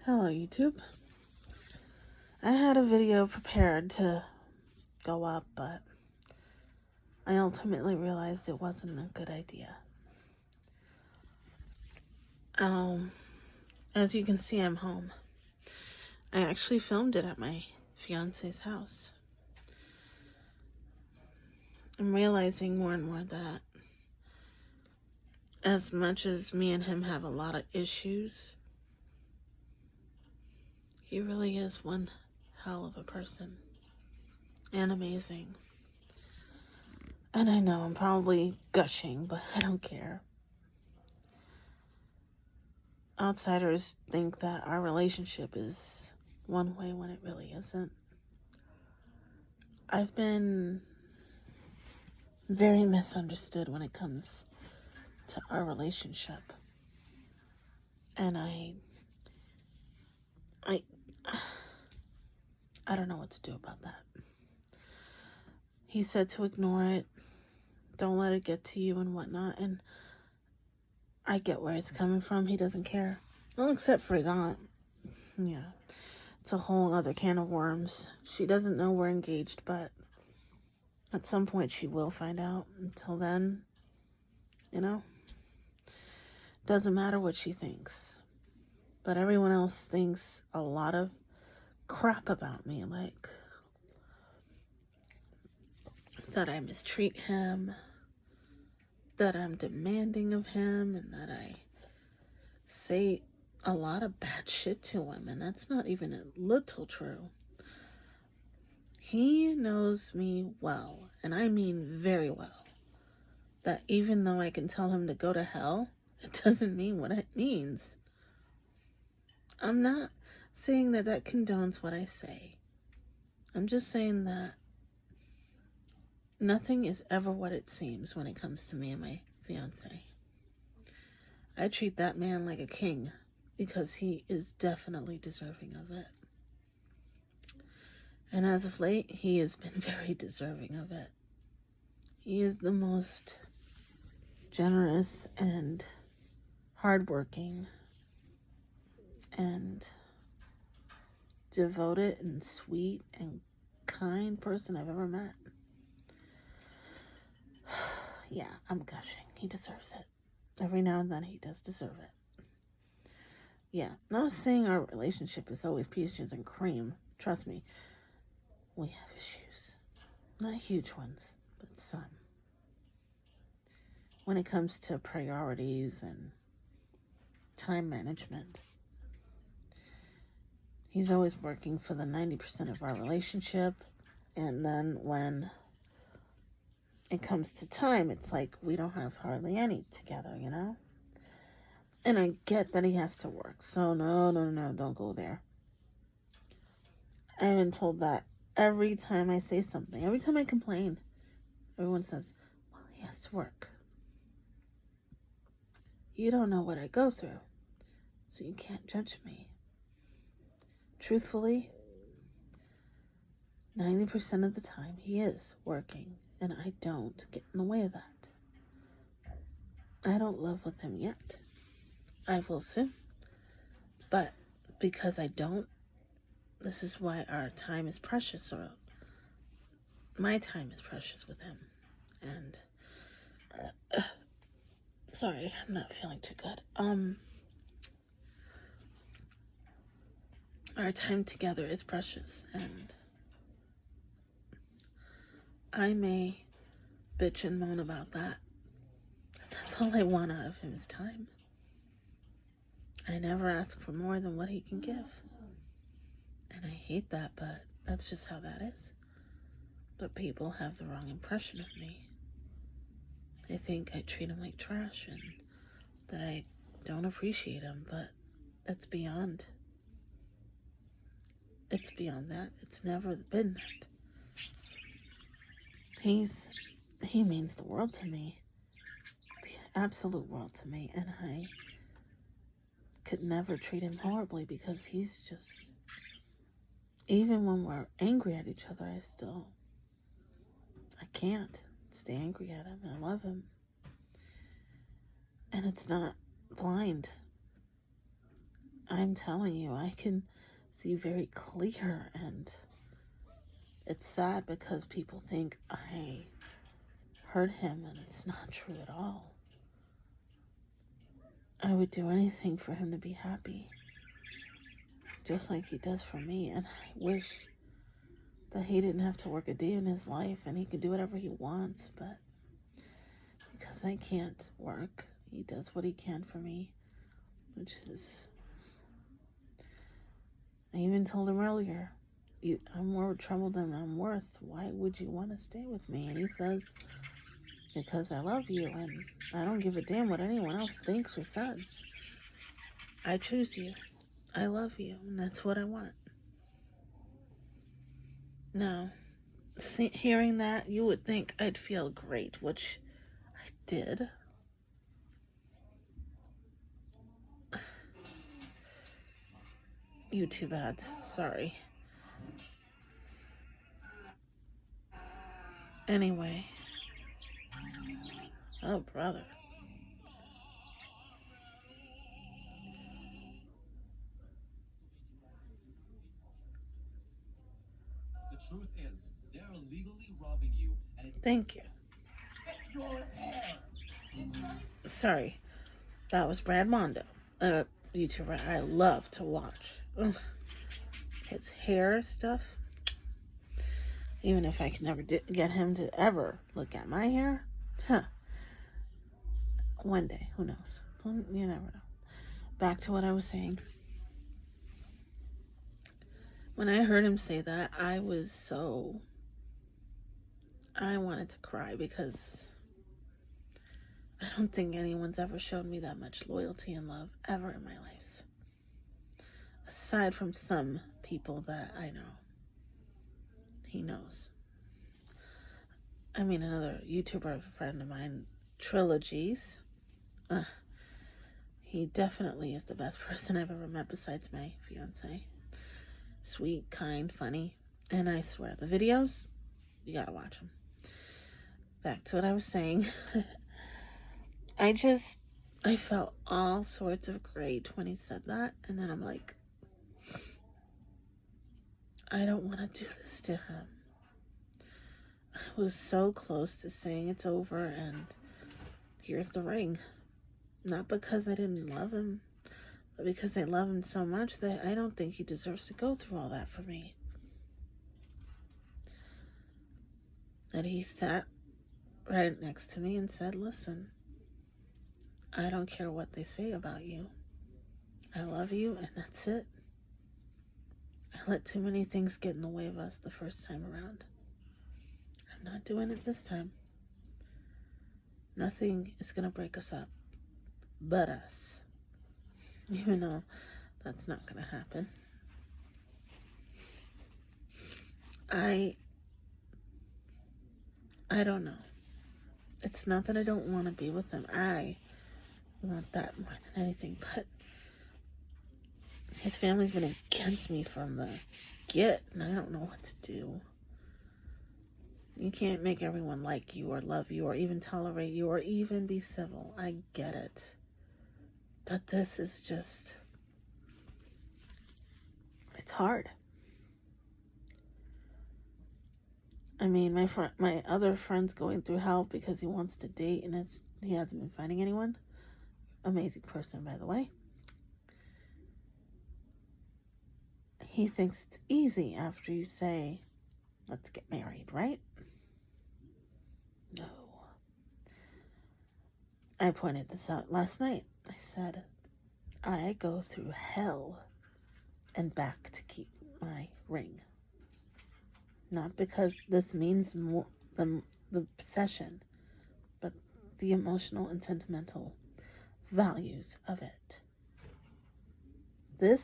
Hello YouTube. I had a video prepared to go up, but I ultimately realized it wasn't a good idea. As you can see, I'm home. I actually filmed it at my fiance's house. I'm realizing more and more that as much as me and him have a lot of issues, he really is one hell of a person and amazing. And I know I'm probably gushing, but I don't care. Outsiders think that our relationship is one way when it really isn't. I've been very misunderstood when it comes to our relationship. And I don't know what to do about that. He said to ignore it, don't let it get to you and whatnot, and I get where it's coming from. He doesn't care. Well, except for his aunt. Yeah. It's a whole other can of worms. She doesn't know we're engaged, but at some point she will find out. Until then, doesn't matter what she thinks. But everyone else thinks a lot of crap about me, like that I mistreat him, that I'm demanding of him, and that I say a lot of bad shit to him, and that's not even a little true. He knows me well, and I mean very well, that even though I can tell him to go to hell, it doesn't mean what it means. I'm not saying that that condones what I say. I'm just saying that nothing is ever what it seems when it comes to me and my fiance. I treat that man like a king because he is definitely deserving of it. And as of late, he has been very deserving of it. He is the most generous and hardworking and devoted and sweet and kind person I've ever met. Yeah, I'm gushing. He deserves it. Every now and then he does deserve it. Yeah, not saying our relationship is always peaches and cream. Trust me, we have issues. Not huge ones, but some. When it comes to priorities and time management. He's always working for the 90% of our relationship, and then when it comes to time, it's like we don't have hardly any together, And I get that he has to work, so no, don't go there. I've been told that every time I say something, every time I complain, everyone says, well, he has to work. You don't know what I go through, so you can't judge me. Truthfully, 90% of the time he is working, and I don't get in the way of that. I don't live with him yet. I will soon. But because I don't, this is why our time is precious, or my time is precious with him. And sorry, I'm not feeling too good. Our time together is precious, and I may bitch and moan about that. That's all I want out of him is time. I never ask for more than what he can give. And I hate that, but that's just how that is. But people have the wrong impression of me. They think I treat him like trash and that I don't appreciate him, but that's beyond. It's beyond that. It's never been that. He means the world to me. The absolute world to me. And I could never treat him horribly because he's just, even when we're angry at each other, I can't stay angry at him. I love him. And it's not blind. I'm telling you, I can see very clear, and it's sad because people think I hurt him, and it's not true at all. I would do anything for him to be happy, just like he does for me, and I wish that he didn't have to work a day in his life and he could do whatever he wants, but because I can't work, he does what he can for me, which is, I even told him earlier, I'm more trouble than I'm worth. Why would you want to stay with me? And he says, because I love you, and I don't give a damn what anyone else thinks or says. I choose you. I love you, and that's what I want. Now, hearing that, you would think I'd feel great, which I did. YouTube ads, sorry. Anyway. Oh, brother. The truth is, they're illegally robbing you, and it's Thank you. your hair. Sorry. That was Brad Mondo, a YouTuber I love to watch. Ugh. His hair stuff. Even if I can never get him to ever look at my hair. Huh. One day. Who knows? You never know. Back to what I was saying. When I heard him say that, I wanted to cry because I don't think anyone's ever shown me that much loyalty and love ever in my life. Aside from some people that I know. He knows. I mean, another YouTuber, a friend of mine, Trilogies. He definitely is the best person I've ever met besides my fiance. Sweet, kind, funny. And I swear, the videos, you gotta watch them. Back to what I was saying. I felt all sorts of great when he said that. And then I'm like, I don't want to do this to him. I was so close to saying it's over and here's the ring. Not because I didn't love him, but because I love him so much that I don't think he deserves to go through all that for me. That he sat right next to me and said, listen, I don't care what they say about you. I love you, and that's it. I let too many things get in the way of us the first time around. I'm not doing it this time. Nothing is going to break us up but us. Even though that's not going to happen. I don't know. It's not that I don't want to be with him. I want that more than anything, but his family's been against me from the get, and I don't know what to do. You can't make everyone like you or love you or even tolerate you or even be civil. I get it. But this is just, it's hard. I mean, my other friend's going through hell because he wants to date and he hasn't been finding anyone. Amazing person, by the way. He thinks it's easy after you say, let's get married, right? No. I pointed this out last night. I said, I go through hell and back to keep my ring. Not because this means more than the possession, but the emotional and sentimental values of it. This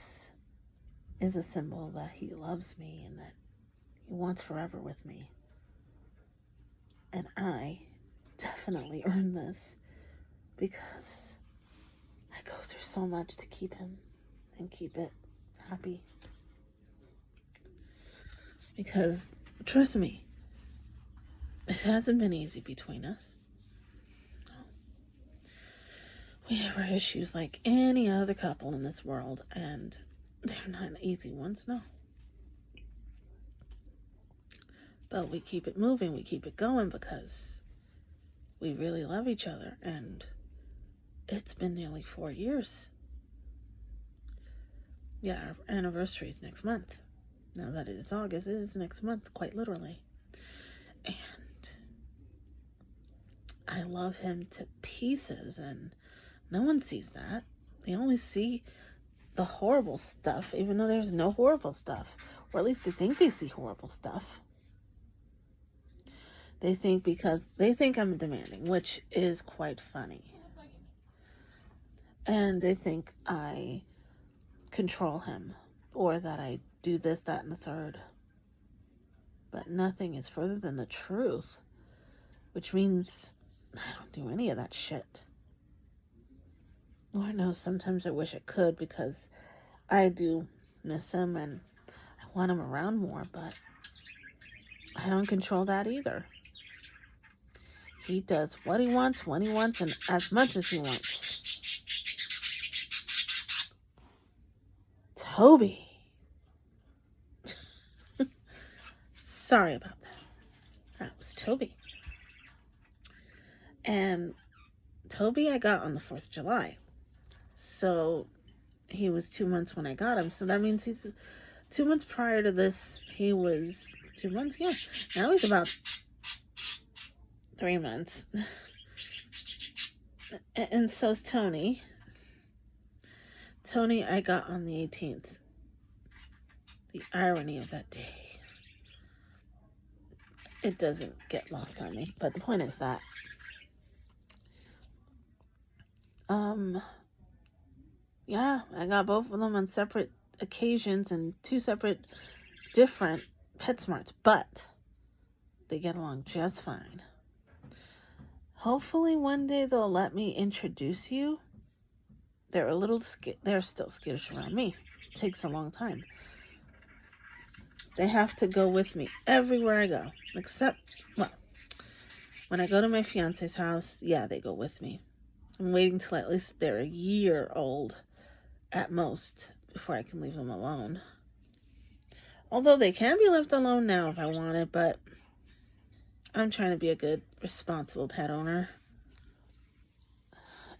is a symbol that he loves me and that he wants forever with me. And I definitely earned this because I go through so much to keep him and keep it happy. Because, trust me, it hasn't been easy between us. No. We have our issues like any other couple in this world, and they're not easy ones, no. But we keep it moving, we keep it going because we really love each other, and it's been nearly 4 years. Yeah, our anniversary is next month. Now that it is August, it is next month, quite literally. And I love him to pieces, and no one sees that. They only see the horrible stuff, even though there's no horrible stuff. Or at least they think they see horrible stuff. They think because they think I'm demanding, which is quite funny. And they think I control him, or that I do this, that, and the third. But nothing is further than the truth, which means I don't do any of that shit. Lord knows sometimes I wish I could, because I do miss him and I want him around more, but I don't control that either. He does what he wants, when he wants, and as much as he wants. Toby. Sorry about that. That was Toby. And Toby I got on the 4th of July. So he was 2 months when I got him. So that means he's 2 months prior to this. He was 2 months. Yeah. Now he's about 3 months. And so's Tony. Tony I got on the 18th. The irony of that day. It doesn't get lost on me. But the point is that yeah, I got both of them on separate occasions and 2 separate different PetSmarts, but they get along just fine. Hopefully one day they'll let me introduce you. They're still skittish around me. It takes a long time. They have to go with me everywhere I go, except, well, when I go to my fiance's house, yeah, they go with me. I'm waiting till at least they're a year old at most before I can leave them alone. Although they can be left alone now if I want it, but I'm trying to be a good, responsible pet owner.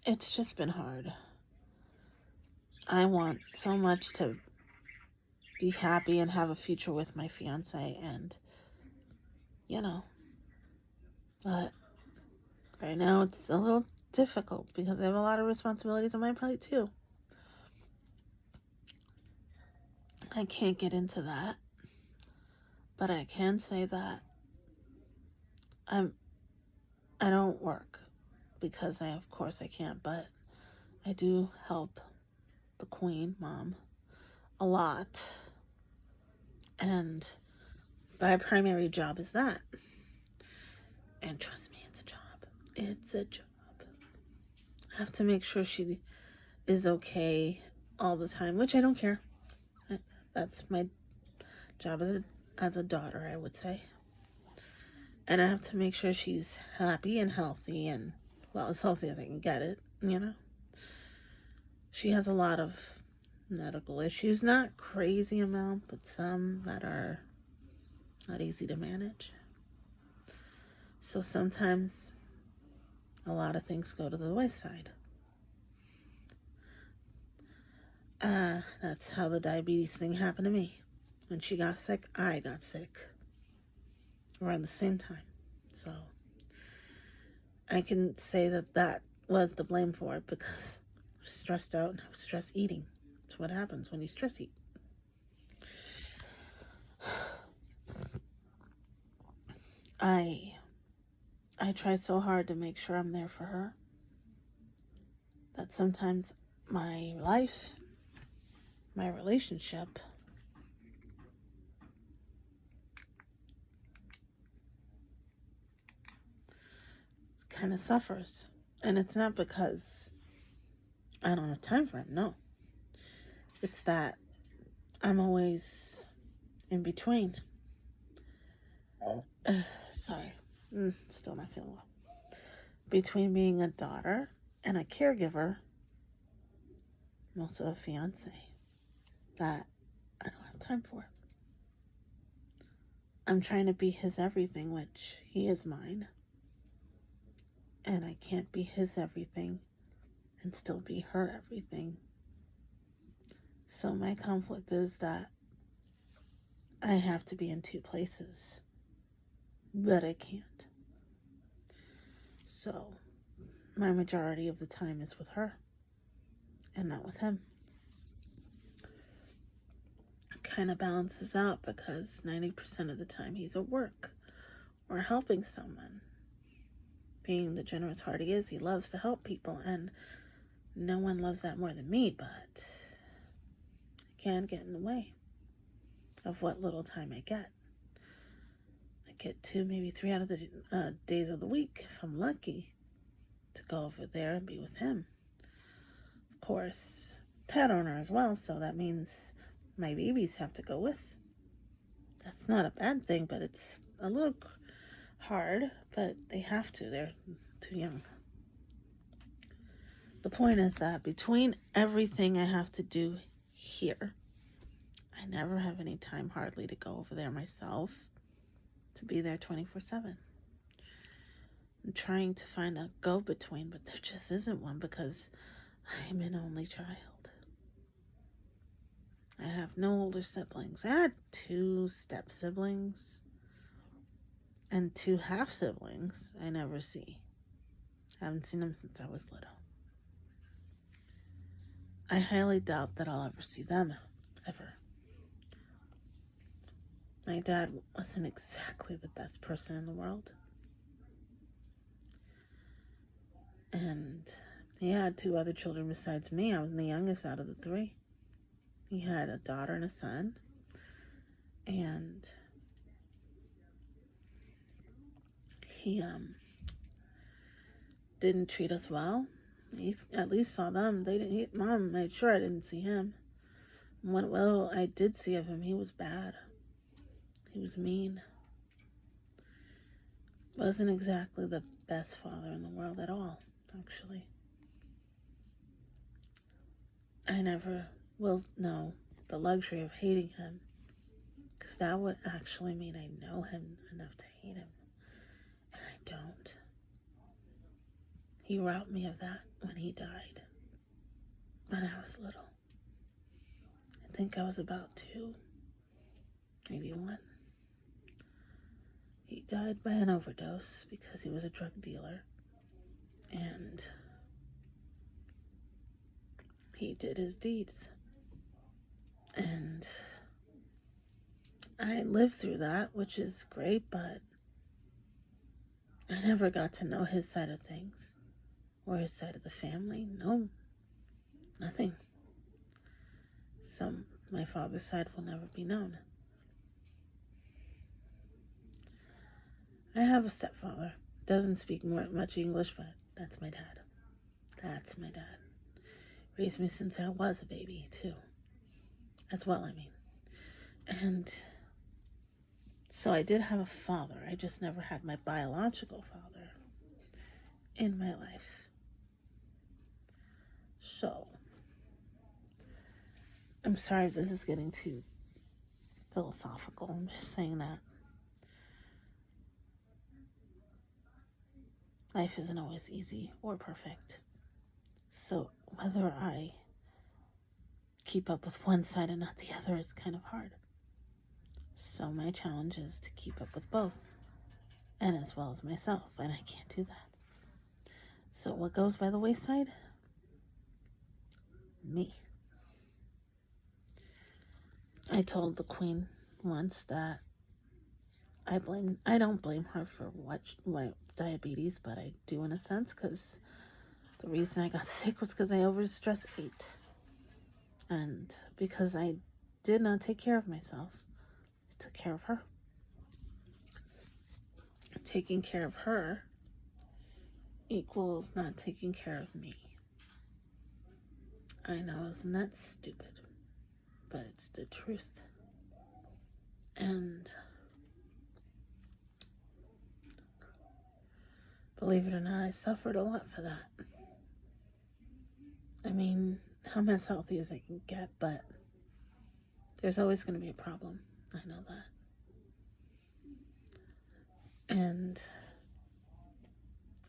It's just been hard. I want so much to be happy and have a future with my fiance, and, you know, but right now it's a little difficult because I have a lot of responsibilities on my plate too. I can't get into that, but I can say that I don't work because of course I can't, but I do help the queen, Mom, a lot. And my primary job is that. And trust me, it's a job. It's a job. I have to make sure she is okay all the time, which I don't care. That's my job as a daughter, I would say. And I have to make sure she's happy and healthy, and, well, as healthy as I can get it, you know. She has a lot of medical issues, not crazy amount, but some that are not easy to manage. So sometimes a lot of things go to the wayside. That's how the diabetes thing happened to me. When she got sick, I got sick around the same time. So I can say that was the blame for it, because I was stressed out and I was stress eating. That's what happens when you stress eat. I tried so hard to make sure I'm there for her that sometimes my life, my relationship, kind of suffers. And it's not because I don't have time for him, no. It's that I'm always in between. Sorry. Still not feeling well. Between being a daughter and a caregiver, also a fiance, that I don't have time for. I'm trying to be his everything, which he is mine. And I can't be his everything and still be her everything. So my conflict is that I have to be in two places, but I can't. So my majority of the time is with her and not with him. It kind of balances out because 90% of the time he's at work or helping someone. Being the generous heart he is, he loves to help people, and no one loves that more than me, but I can get in the way of what little time I get. I get 2, maybe 3 out of the days of the week, if I'm lucky, to go over there and be with him. Of course, pet owner as well, so that means my babies have to go with. That's not a bad thing, but it's a little hard, but they have to. They're too young. The point is that between everything I have to do here, I never have any time hardly to go over there myself, to be there 24/7. I'm trying to find a go-between, but there just isn't one because I'm an only child. I have no older siblings. I had 2 step-siblings and 2 half-siblings I never see. I haven't seen them since I was little. I highly doubt that I'll ever see them, ever. My dad wasn't exactly the best person in the world. And he had 2 other children besides me. I was the youngest out of the 3. He had a daughter and a son. And he didn't treat us well. He at least saw them. Mom made sure I didn't see him. What little I did see of him, he was bad. He was mean. Wasn't exactly the best father in the world at all, actually. I never will know the luxury of hating him, because that would actually mean I know him enough to hate him, and I don't. He robbed me of that when he died, when I was little. I think I was about 2, maybe 1. He died by an overdose because he was a drug dealer, and he did his deeds. And I lived through that, which is great, but I never got to know his side of things or his side of the family. No, nothing. So my father's side will never be known. I have a stepfather. Doesn't speak much English, but that's my dad. That's my dad. Raised me since I was a baby, too. As well, I mean. And so I did have a father. I just never had my biological father in my life. So, I'm sorry if this is getting too philosophical. I'm just saying that life isn't always easy or perfect. So whether I keep up with one side and not the other is kind of hard. So my challenge is to keep up with both, and as well as myself, and I can't do that. So what goes by the wayside? Me. I told the Queen once that I don't blame her for my diabetes, but I do in a sense, because the reason I got sick was because I overstress ate. And because I did not take care of myself, I took care of her. Taking care of her equals not taking care of me. I know, isn't that stupid? But it's the truth. And believe it or not, I suffered a lot for that. I mean, I'm as healthy as I can get, but there's always going to be a problem. I know that. And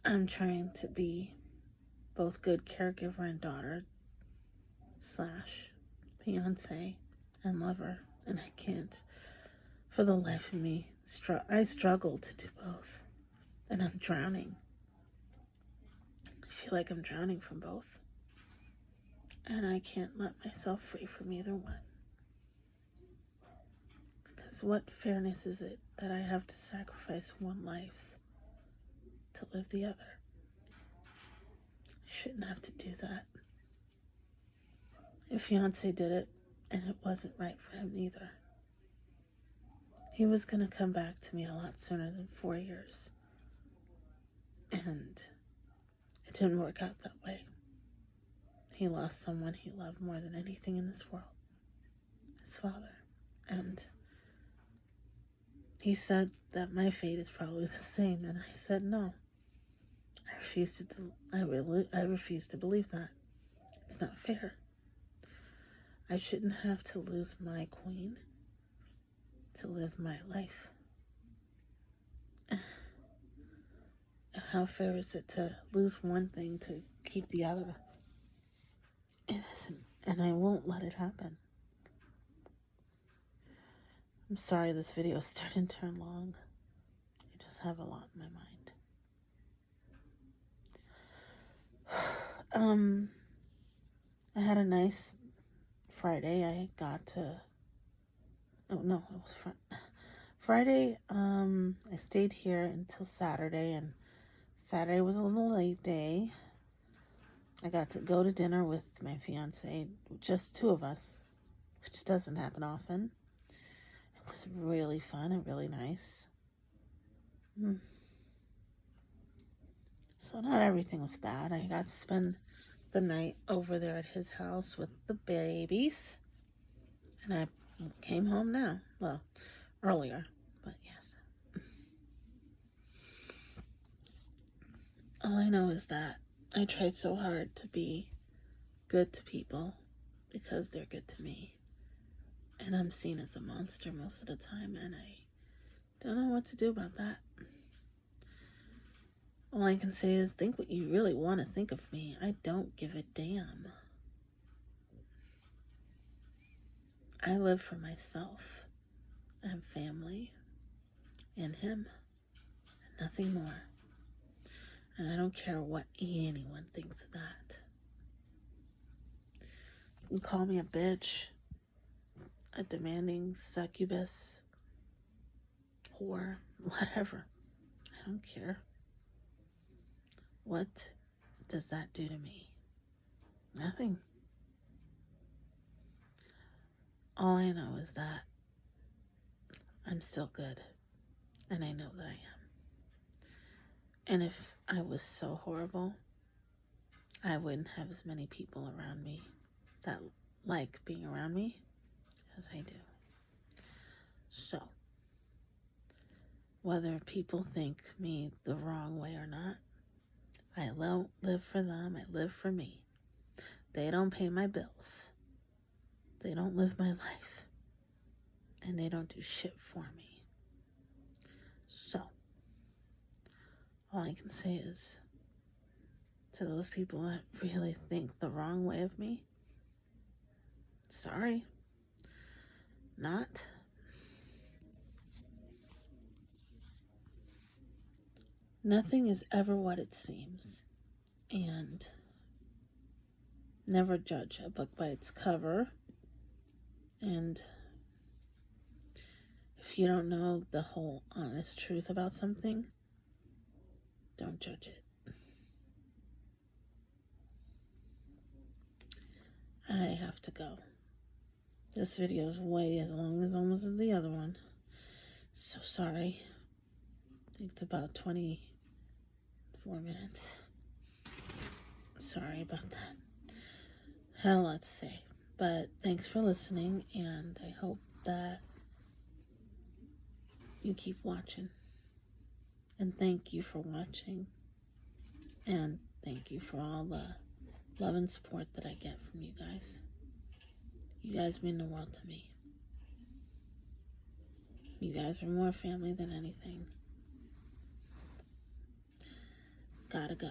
I'm trying to be both good caregiver and daughter slash fiance and lover, and I can't for the life of me. I struggle to do both, and I'm drowning. I feel like I'm drowning from both, and I can't let myself free from either one. Because what fairness is it that I have to sacrifice one life to live the other? I shouldn't have to do that. My fiance did it, and it wasn't right for him either. He was going to come back to me a lot sooner than 4 years. And it didn't work out that way. He lost someone he loved more than anything in this world. His father. And he said that my fate is probably the same. And I said no. I refuse to believe that. It's not fair. I shouldn't have to lose my queen to live my life. How fair is it to lose one thing to keep the other? It isn't, and I won't let it happen. I'm sorry this video is starting to turn long. I just have a lot in my mind. I had a nice Friday. I got to, oh no, it was Friday. I stayed here until Saturday, and Saturday was a little late day. I got to go to dinner with my fiance, just two of us, which doesn't happen often. It was really fun and really nice. So not everything was bad. I got to spend the night over there at his house with the babies, and I came home now. Well, earlier, but yes. All I know is that I tried so hard to be good to people because they're good to me. And I'm seen as a monster most of the time, and I don't know what to do about that. All I can say is think what you really want to think of me. I don't give a damn. I live for myself and family and him, and nothing more. And I don't care what anyone thinks of that. You can call me a bitch, a demanding succubus, whore, whatever. I don't care. What does that do to me? Nothing. All I know is that I'm still good, and I know that I am. And if I was so horrible, I wouldn't have as many people around me that like being around me as I do. So, whether people think me the wrong way or not, I don't live for them, I live for me. They don't pay my bills. They don't live my life. And they don't do shit for me. So, all I can say is, to those people that really think the wrong way of me, sorry. Not. Nothing is ever what it seems. And never judge a book by its cover. And if you don't know the whole honest truth about something, don't judge it. I have to go. This video is way as long as almost the other one. So sorry. I think it's about 24 minutes. Sorry about that. Had a lot to say. But thanks for listening, and I hope that you keep watching. And thank you for watching. And thank you for all the love and support that I get from you guys. You guys mean the world to me. You guys are more family than anything. Gotta go.